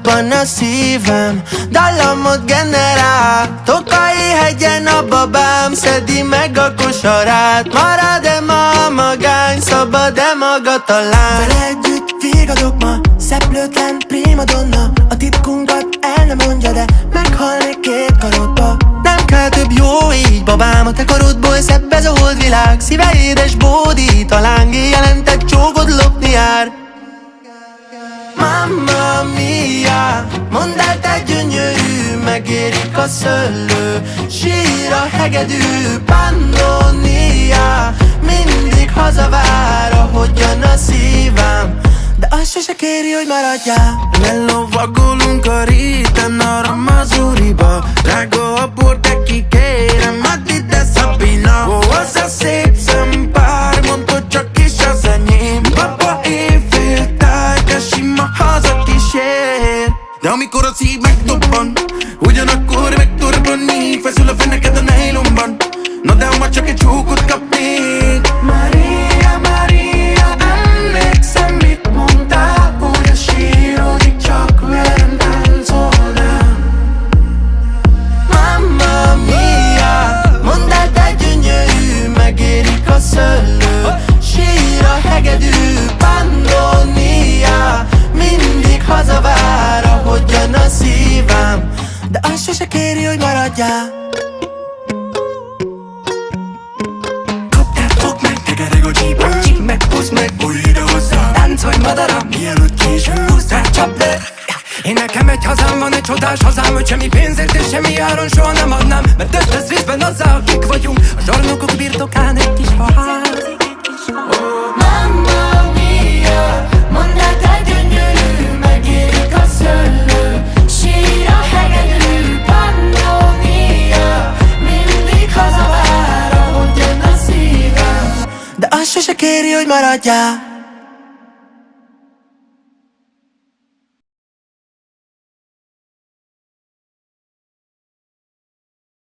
robban a szívem, dallamot generál. Tokai hegyen a babám szedi meg a kosarát. Marad-e ma a magány, szabad-e maga talán? Vele együtt vigadok ma, szeplőtlen primadonna. A titkunkat el nem mondja, de meghalnék két karodba. Nem kell több jó így, babám, a te karodból szebb ez a holdvilág. Szíve édes bódít, a láng jelentett csókod lopni jár. Mamma mia, mondd el te gyönyörű, megérik a szöllő, sír a hegedű. Pannonia, mindig hazavár, ahogyan a szívem, de azt sose kéri, hogy maradjál. Lelovagolunk a réten arra Mazuriba, drága a bor, de kikérem, add ide Szabina. Ó, az a szép szempár, mondta csak is az enyém. Baba éjféltáj, de sima hazakísér. De amikor a szív megdobban, ugyanakkor megtorbanik, feszül a feneked a nejlomban. Na de ma csak egy csókot kapnék. Maria, Maria, emlékszem mit mondtál, hogy a sírodik csak velem táncolnál. Mamma mia, mondd el te gyönyörű, megérik a szöllő, sír a hegedű. Pannonia, mindig hazavár, ahogyan a szívem, de azt sose kéri, hogy maradjál. Kaptát, fogd meg, tekereg a csípő, Csíp meg, húzd meg, bújj ide hozzám, táncolj madaram, mielőtt késő. húzd rá, csapd le. Én nekem egy hazám van, egy csodás hazám, hogy semmi pénzért és semmi áron soha nem adnám. Mert ez lesz részben azzal, akik vagyunk, a zsarnokok birtokán egy kis faház. Mamma mia, mondd el te gyönyörű, megérik a szöllő, sír a hegedű. Pannonia, mindig hazavár, ahogyan a szívem, de azt sose kéri, hogy maradjál.